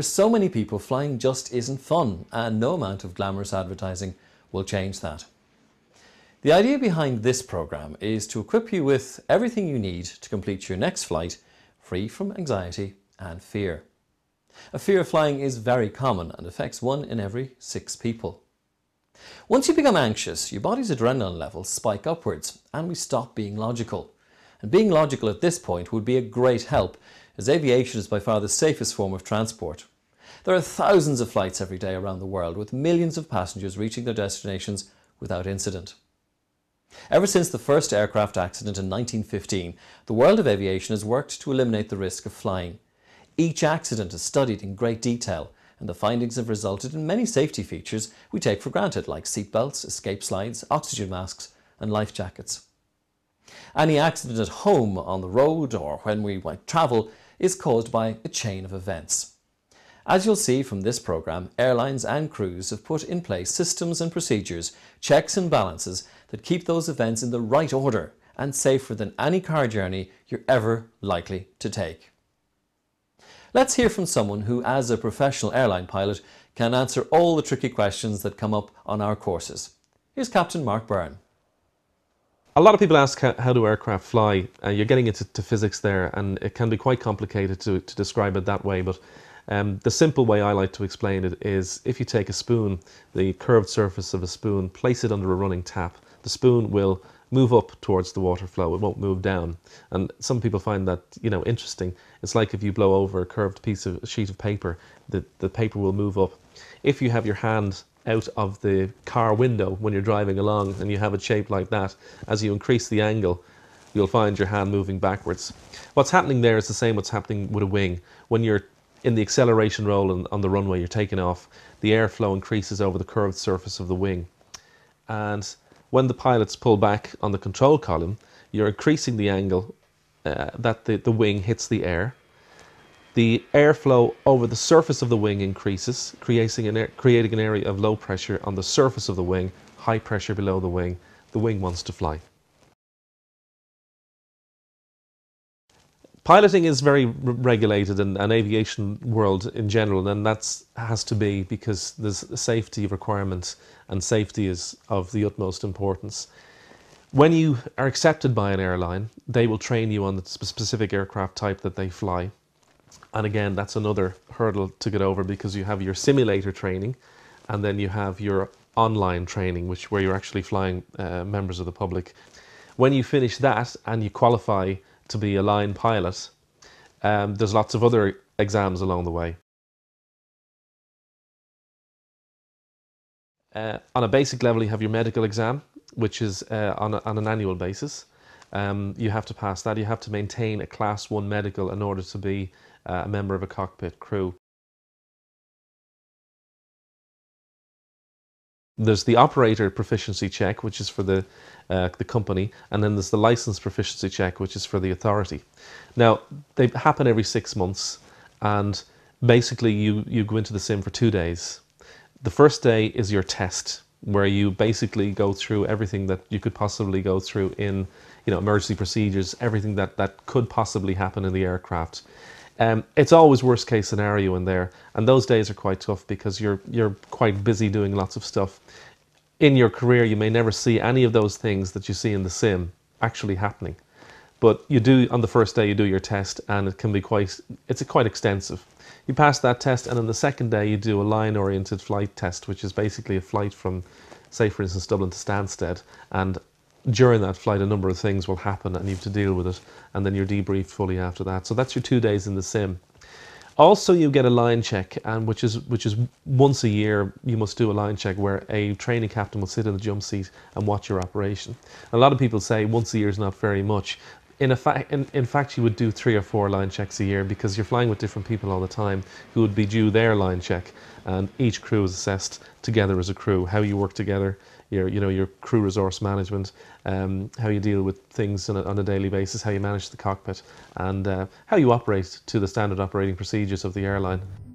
so many people, flying just isn't fun, and no amount of glamorous advertising will change that. The idea behind this programme is to equip you with everything you need to complete your next flight, free from anxiety and fear. A fear of flying is very common and affects 1 in every 6 people. Once you become anxious, your body's adrenaline levels spike upwards and we stop being logical. And being logical at this point would be a great help, as aviation is by far the safest form of transport. There are thousands of flights every day around the world, with millions of passengers reaching their destinations without incident. Ever since the first aircraft accident in 1915, the world of aviation has worked to eliminate the risk of flying. Each accident is studied in great detail, and the findings have resulted in many safety features we take for granted, like seatbelts, escape slides, oxygen masks and life jackets. Any accident at home, on the road or when we might travel is caused by a chain of events. As you'll see from this programme, airlines and crews have put in place systems and procedures, checks and balances that keep those events in the right order and safer than any car journey you're ever likely to take. Let's hear from someone who, as a professional airline pilot, can answer all the tricky questions that come up on our courses. Here's Captain Mark Byrne. A lot of people ask how do aircraft fly. You're getting into physics there, and it can be quite complicated to describe it that way, but the simple way I like to explain it is if you take a spoon, the curved surface of a spoon, place it under a running tap, the spoon will move up towards the water flow, it won't move down. And some people find that, interesting. It's like if you blow over a curved sheet of paper, the paper will move up. If you have your hand out of the car window when you're driving along and you have it shaped like that, as you increase the angle, you'll find your hand moving backwards. What's happening there is the same what's happening with a wing. When you're in the acceleration roll on the runway, you're taking off, the airflow increases over the curved surface of the wing. And when the pilots pull back on the control column, you're increasing the angle that the wing hits the air. The airflow over the surface of the wing increases, creating an area of low pressure on the surface of the wing, high pressure below the wing. The wing wants to fly. Piloting is very regulated in an aviation world in general, and that has to be because there's safety requirements, and safety is of the utmost importance. When you are accepted by an airline, they will train you on the specific aircraft type that they fly. And again, that's another hurdle to get over, because you have your simulator training and then you have your online training, where you're actually flying members of the public. When you finish that and you qualify to be a line pilot, there's lots of other exams along the way. On a basic level, you have your medical exam, which is on an annual basis. You have to pass that. You have to maintain a Class 1 medical in order to be a member of a cockpit crew. There's the operator proficiency check, which is for the company, and then there's the license proficiency check, which is for the authority. Now, they happen every 6 months, and basically you go into the sim for 2 days. The first day is your test, where you basically go through everything that you could possibly go through in emergency procedures, everything that could possibly happen in the aircraft. It's always worst case scenario in there, and those days are quite tough because you're quite busy doing lots of stuff. In your career, you may never see any of those things that you see in the sim actually happening, but you do. On the first day you do your test, and it can be quite extensive. You pass that test, and on the second day you do a line-oriented flight test, which is basically a flight from, say for instance, Dublin to Stansted, and during that flight a number of things will happen and you have to deal with it, and then you're debriefed fully after that. So that's your 2 days in the sim. Also, you get a line check, and which is once a year you must do a line check, where a training captain will sit in the jump seat and watch your operation. A lot of people say once a year is not very much. In fact, you would do 3 or 4 line checks a year, because you're flying with different people all the time who would be due their line check, and each crew is assessed together as a crew, how you work together, your crew resource management, how you deal with things on a daily basis, how you manage the cockpit, and how you operate to the standard operating procedures of the airline.